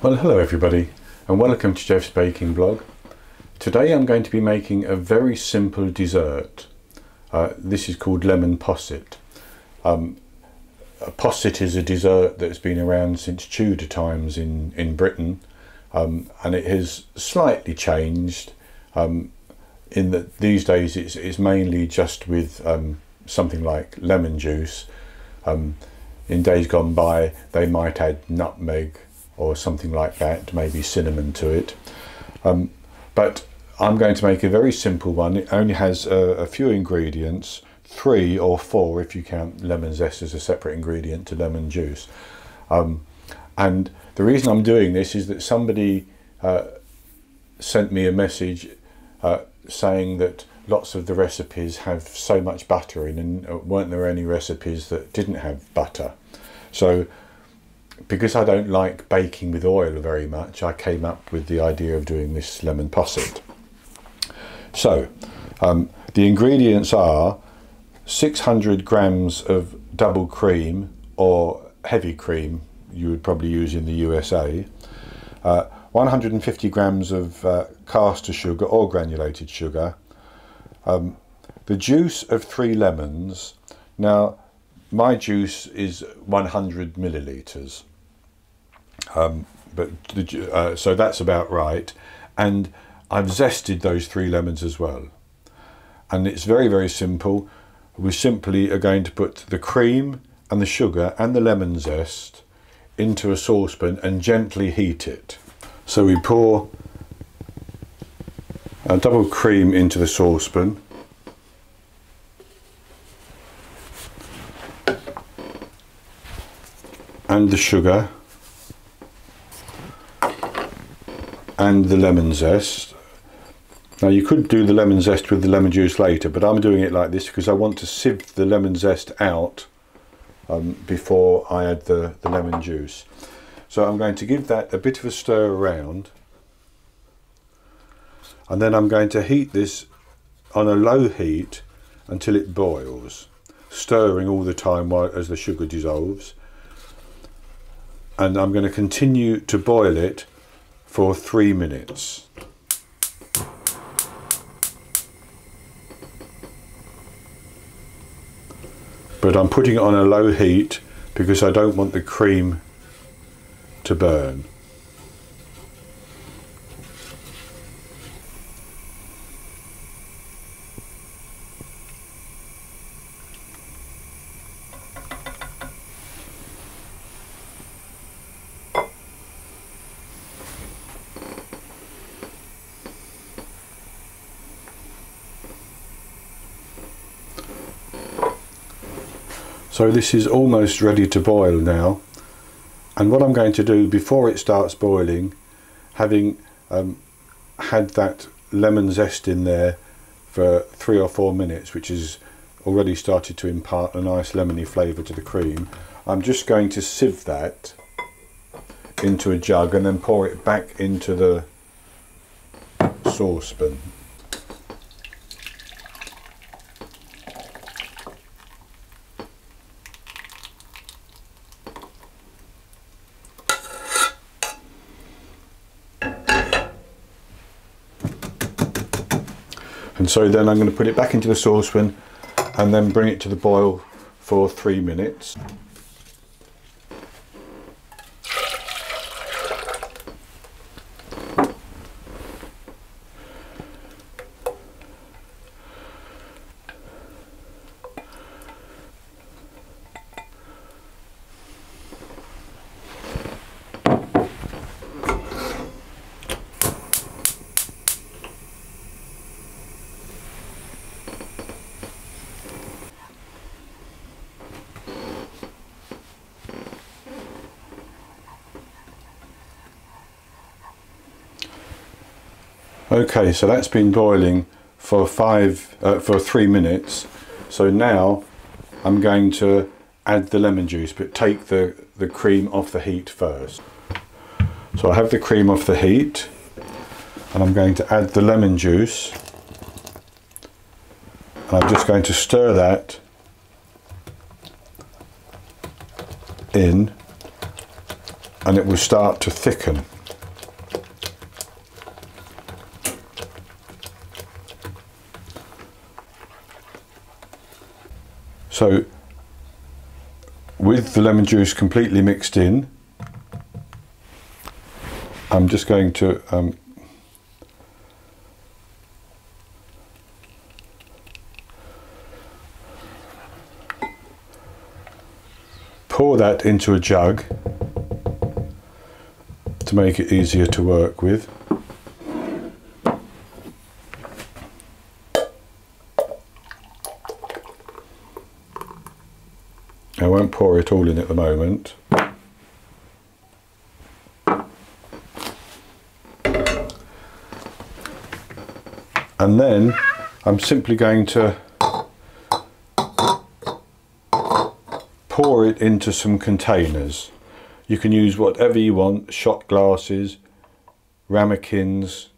Well, hello everybody and welcome to Jeff's Baking Blog. Today I'm going to be making a very simple dessert. This is called lemon posset. Posset is a dessert that's been around since Tudor times in Britain, and it has slightly changed in that these days it's mainly just with something like lemon juice. In days gone by they might add nutmeg or something like that, maybe cinnamon to it. But I'm going to make a very simple one. It only has a few ingredients, 3 or 4 if you count lemon zest as a separate ingredient to lemon juice. And the reason I'm doing this is that somebody sent me a message saying that lots of the recipes have so much butter in, and weren't there any recipes that didn't have butter. So because I don't like baking with oil very much, I came up with the idea of doing this lemon posset. So the ingredients are 600 grams of double cream, or heavy cream you would probably use in the USA, 150 grams of caster sugar or granulated sugar, the juice of 3 lemons. Now my juice is 100 milliliters. So that's about right, and I've zested those 3 lemons as well. And it's very, very simple. We simply are going to put the cream and the sugar and the lemon zest into a saucepan and gently heat it. So we pour a double cream into the saucepan, and the sugar and the lemon zest. Now you could do the lemon zest with the lemon juice later, but I'm doing it like this because I want to sieve the lemon zest out before I add the lemon juice. So I'm going to give that a bit of a stir around, and then I'm going to heat this on a low heat until it boils, stirring all the time as the sugar dissolves. And I'm going to continue to boil it for 3 minutes. But I'm putting it on a low heat because I don't want the cream to burn. So this is almost ready to boil now, and what I'm going to do before it starts boiling, having had that lemon zest in there for 3 or 4 minutes, which has already started to impart a nice lemony flavour to the cream, I'm just going to sieve that into a jug and then pour it back into the saucepan. And so then I'm going to put it back into the saucepan and then bring it to the boil for 3 minutes. Okay, so that's been boiling for 3 minutes. So now I'm going to add the lemon juice, but take the cream off the heat first. So I have the cream off the heat, and I'm going to add the lemon juice, and I'm just going to stir that in and it will start to thicken. So with the lemon juice completely mixed in, I'm just going to pour that into a jug to make it easier to work with. I won't pour it all in at the moment. And then I'm simply going to pour it into some containers. You can use whatever you want, shot glasses, ramekins.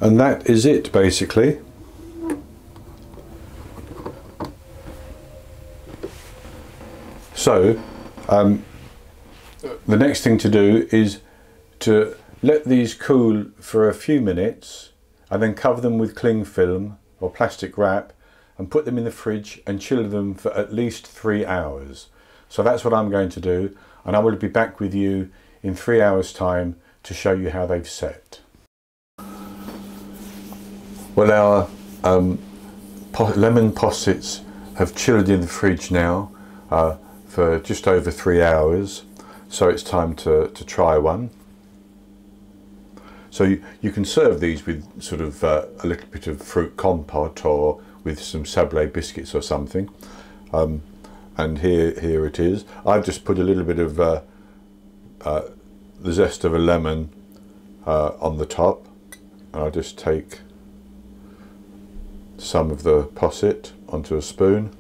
And that is it, basically. So the next thing to do is to let these cool for a few minutes and then cover them with cling film or plastic wrap and put them in the fridge and chill them for at least 3 hours. So that's what I'm going to do, and I will be back with you in 3 hours time to show you how they've set. Well, our lemon possets have chilled in the fridge now for just over 3 hours, so it's time to try one. So you can serve these with sort of a little bit of fruit compote or with some sablé biscuits or something. And here it is. I've just put a little bit of the zest of a lemon on the top, and I'll just take some of the posset onto a spoon.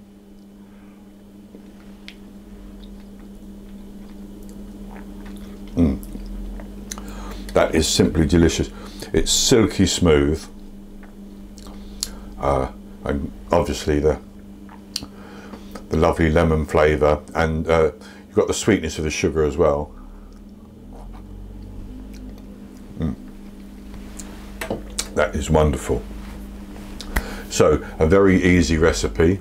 That is simply delicious. It's silky smooth, and obviously the lovely lemon flavour, and you've got the sweetness of the sugar as well. That is wonderful. So a very easy recipe,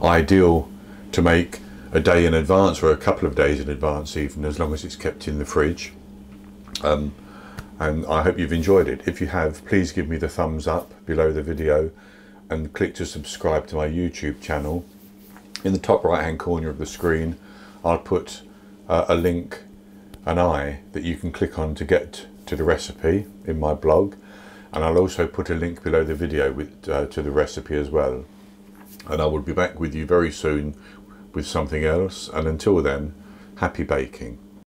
ideal to make a day in advance or a couple of days in advance even, as long as it's kept in the fridge. And I hope you've enjoyed it. If you have, please give me the thumbs up below the video and click to subscribe to my YouTube channel. In the top right hand corner of the screen I'll put a link, an eye, that you can click on to get to the recipe in my blog, and I'll also put a link below the video to the recipe as well. And I will be back with you very soon with something else, and until then, happy baking.